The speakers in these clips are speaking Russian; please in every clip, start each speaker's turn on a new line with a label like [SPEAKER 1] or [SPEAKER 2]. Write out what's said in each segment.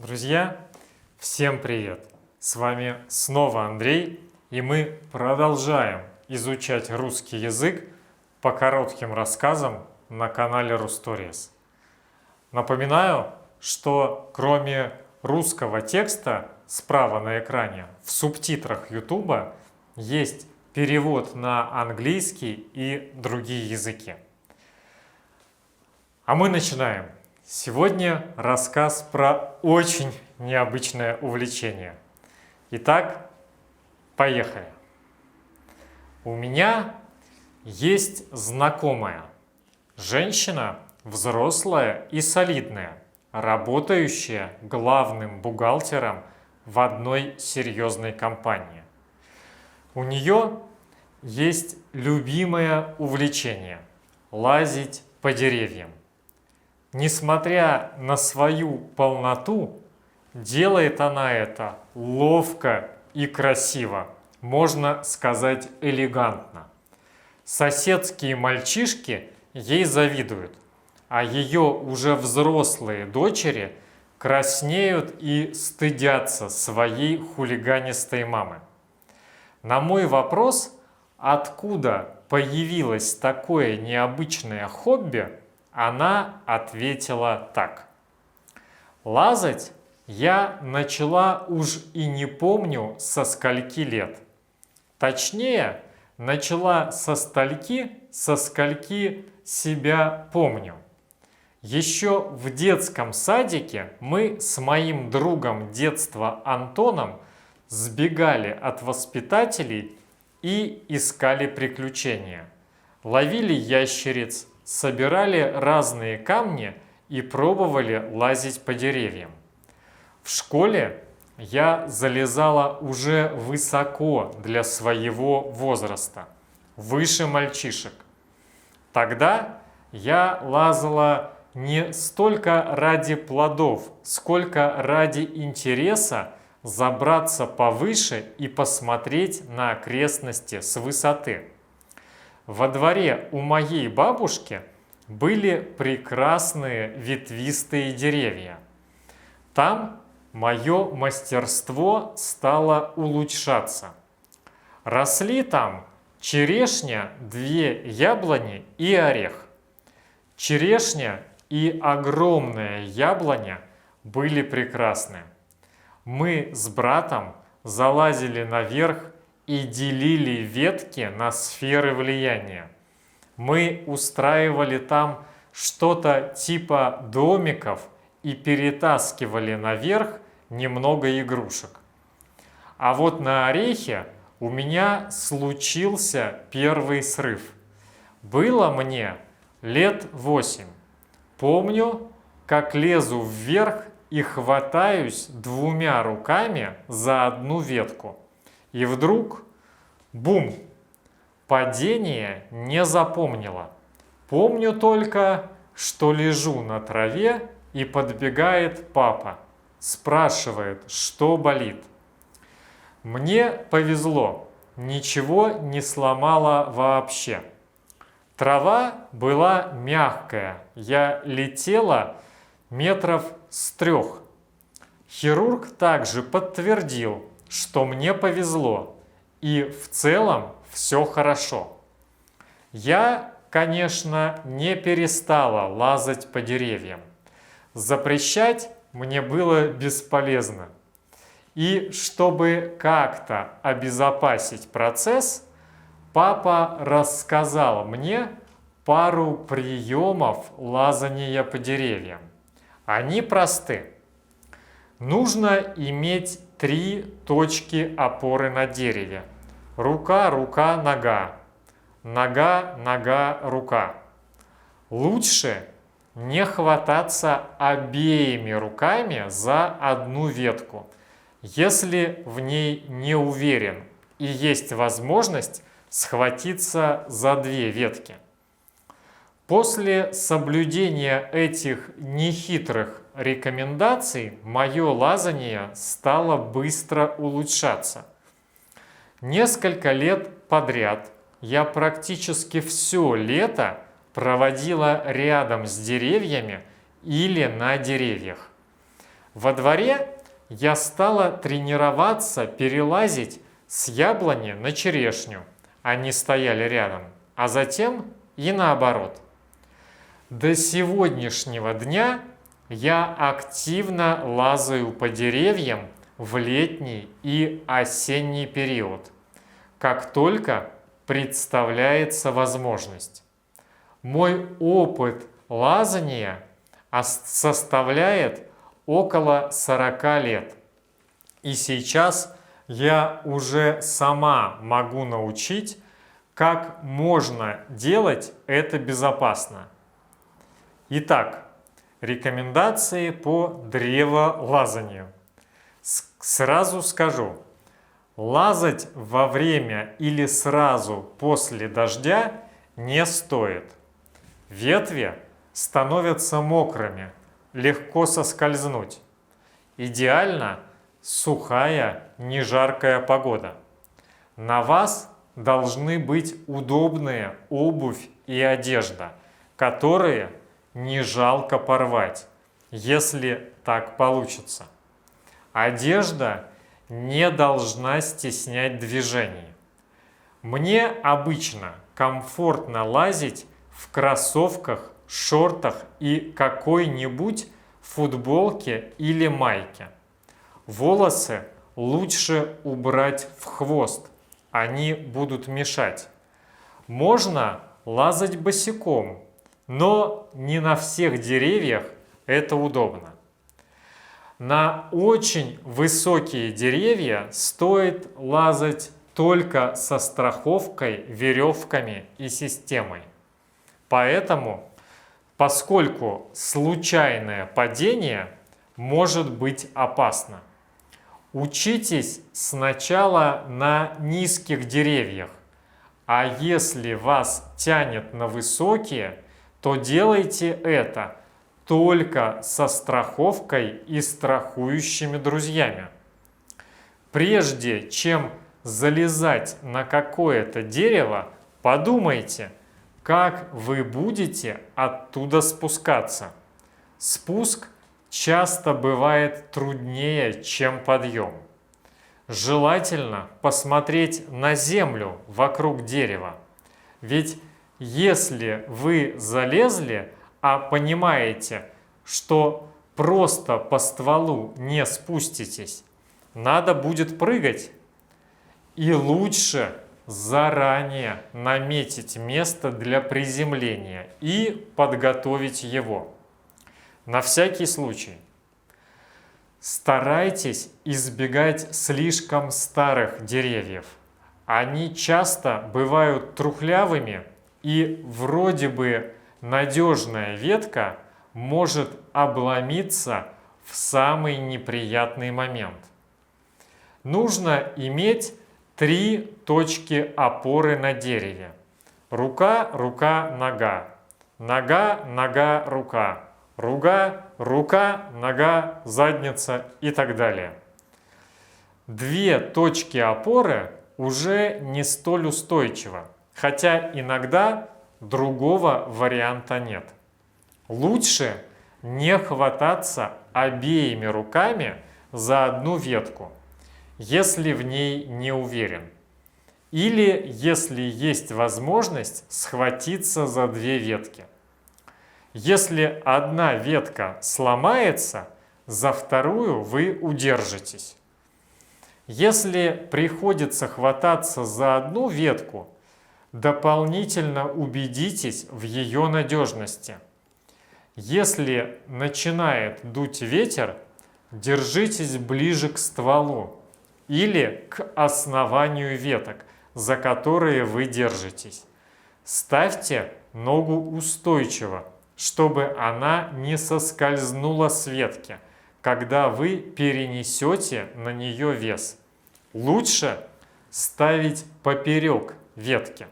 [SPEAKER 1] Друзья, всем привет! С вами снова Андрей, и мы продолжаем изучать русский язык по коротким рассказам на канале Русторис. Напоминаю, что кроме русского текста справа на экране в субтитрах YouTube есть перевод на английский и другие языки. А мы начинаем. Сегодня рассказ про очень необычное увлечение. Итак, поехали. У меня есть знакомая, женщина взрослая и солидная, работающая главным бухгалтером в одной серьезной компании. У нее есть любимое увлечение – лазить по деревьям. Несмотря на свою полноту, делает она это ловко и красиво, можно сказать элегантно. Соседские мальчишки ей завидуют, а ее уже взрослые дочери краснеют и стыдятся своей хулиганистой мамы. На мой вопрос, откуда появилось такое необычное хобби, она ответила так. Лазать я начала уж и не помню со скольки лет. Точнее, начала со скольки себя помню. Еще в детском садике мы с моим другом детства Антоном сбегали от воспитателей и искали приключения. Ловили ящериц, собирали разные камни и пробовали лазить по деревьям. В школе я залезала уже высоко для своего возраста, выше мальчишек. Тогда я лазала не столько ради плодов, сколько ради интереса забраться повыше и посмотреть на окрестности с высоты. Во дворе у моей бабушки были прекрасные ветвистые деревья. Там мое мастерство стало улучшаться. Росли там черешня, 2 яблони и орех. Черешня и огромная яблоня были прекрасны. Мы с братом залазили наверх и делили ветки на сферы влияния. Мы устраивали там что-то типа домиков и перетаскивали наверх немного игрушек. А вот на орехе у меня случился первый срыв. Было мне лет 8. Помню, как лезу вверх и хватаюсь 2 руками за одну ветку. И вдруг, бум, падение не запомнила. Помню только, что лежу на траве и подбегает папа, спрашивает, что болит. Мне повезло, ничего не сломало вообще. Трава была мягкая, я летела метров с 3. Хирург также подтвердил, что мне повезло, и в целом все хорошо. Я, конечно, не перестала лазать по деревьям. Запрещать мне было бесполезно. И чтобы как-то обезопасить процесс, папа рассказал мне пару приемов лазания по деревьям. Они просты. Нужно иметь 3 точки опоры на дереве. Рука, рука, нога. Нога, нога, рука. Лучше не хвататься обеими руками за одну ветку, если в ней не уверен и есть возможность схватиться за 2 ветки. После соблюдения этих нехитрых рекомендаций мое лазание стало быстро улучшаться. Несколько лет подряд я практически все лето проводила рядом с деревьями или на деревьях. Во дворе я стала тренироваться перелазить с яблони на черешню. Они стояли рядом, а затем и наоборот. До сегодняшнего дня я активно лазаю по деревьям в летний и осенний период, как только представляется возможность. Мой опыт лазания составляет около 40 лет. И сейчас я уже сама могу научить, как можно делать это безопасно. Итак, рекомендации по древолазанию. Сразу скажу, лазать во время или сразу после дождя не стоит. Ветви становятся мокрыми, легко соскользнуть. Идеально сухая, не жаркая погода. На вас должны быть удобные обувь и одежда, которые не жалко порвать, если так получится. Одежда не должна стеснять движение. Мне обычно комфортно лазить в кроссовках, шортах и какой-нибудь футболке или майке. Волосы лучше убрать в хвост, они будут мешать. Можно лазать босиком, но не на всех деревьях это удобно. На очень высокие деревья стоит лазать только со страховкой, веревками и системой. Поскольку случайное падение может быть опасно. Учитесь сначала на низких деревьях, а если вас тянет на высокие, то делайте это только со страховкой и страхующими друзьями. Прежде чем залезать на какое-то дерево, подумайте, как вы будете оттуда спускаться. Спуск часто бывает труднее, чем подъем. Желательно посмотреть на землю вокруг дерева. Ведь если вы залезли, а понимаете, что просто по стволу не спуститесь, надо будет прыгать. И лучше заранее наметить место для приземления и подготовить его. На всякий случай. Старайтесь избегать слишком старых деревьев. Они часто бывают трухлявыми, и вроде бы надежная ветка может обломиться в самый неприятный момент. Нужно иметь 3 точки опоры на дереве. Рука, рука, нога. Нога, нога, рука. Рука, нога, задница и так далее. 2 точки опоры уже не столь устойчиво, хотя иногда другого варианта нет. Лучше не хвататься обеими руками за одну ветку, если в ней не уверен. Или если есть возможность схватиться за 2 ветки. Если одна ветка сломается, за вторую вы удержитесь. Если приходится хвататься за одну ветку, дополнительно убедитесь в ее надежности. Если начинает дуть ветер, держитесь ближе к стволу или к основанию веток, за которые вы держитесь. Ставьте ногу устойчиво, чтобы она не соскользнула с ветки, когда вы перенесете на нее вес. Лучше ставить поперек ветки.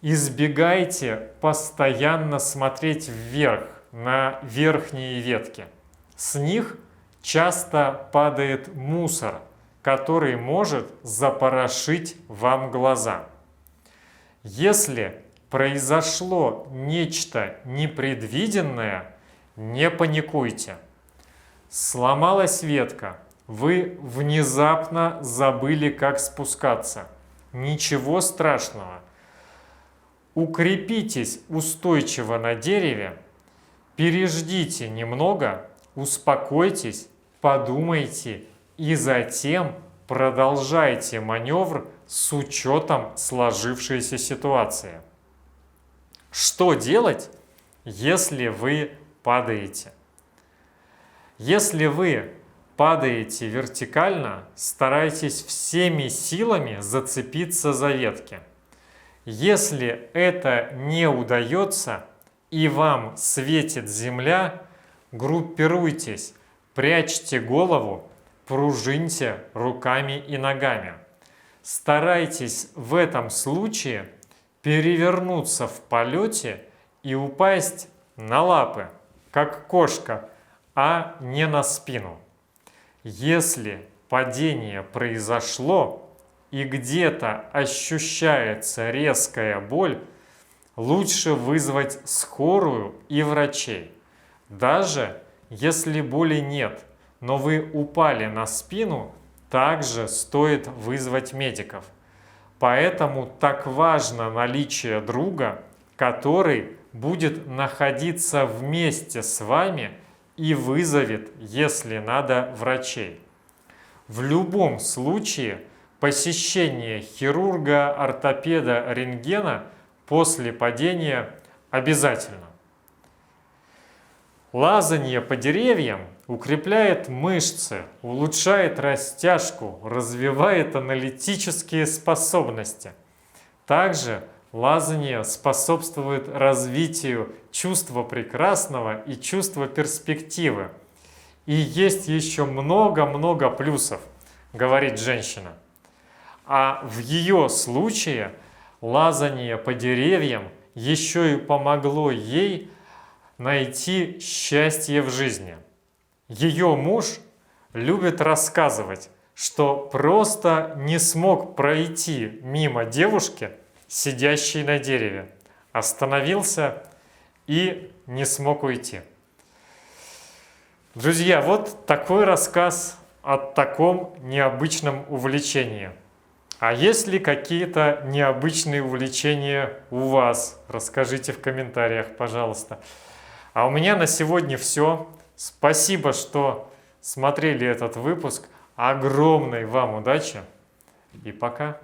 [SPEAKER 1] Избегайте постоянно смотреть вверх на верхние ветки. С них часто падает мусор, который может запорошить вам глаза. Если произошло нечто непредвиденное, не паникуйте. Сломалась ветка, вы внезапно забыли, как спускаться. Ничего страшного. Укрепитесь устойчиво на дереве, переждите немного, успокойтесь, подумайте и затем продолжайте маневр с учетом сложившейся ситуации. Что делать, если вы падаете? Если вы падаете вертикально, старайтесь всеми силами зацепиться за ветки. Если это не удается и вам светит земля, группируйтесь, прячьте голову, пружиньте руками и ногами. Старайтесь в этом случае перевернуться в полете и упасть на лапы, как кошка, а не на спину. Если падение произошло и где-то ощущается резкая боль, лучше вызвать скорую и врачей. Даже если боли нет, но вы упали на спину, также стоит вызвать медиков. Поэтому так важно наличие друга, который будет находиться вместе с вами и вызовет, если надо, врачей. В любом случае, посещение хирурга, ортопеда, рентгена после падения обязательно. Лазанье по деревьям укрепляет мышцы, улучшает растяжку, развивает аналитические способности. Также лазанье способствует развитию чувства прекрасного и чувства перспективы. И есть еще много-много плюсов, говорит женщина. А в ее случае лазанье по деревьям еще и помогло ей найти счастье в жизни. Ее муж любит рассказывать, что просто не смог пройти мимо девушки, сидящей на дереве. Остановился и не смог уйти. Друзья, вот такой рассказ о таком необычном увлечении. А есть ли какие-то необычные увлечения у вас? Расскажите в комментариях, пожалуйста. А у меня на сегодня все. Спасибо, что смотрели этот выпуск. Огромной вам удачи и пока!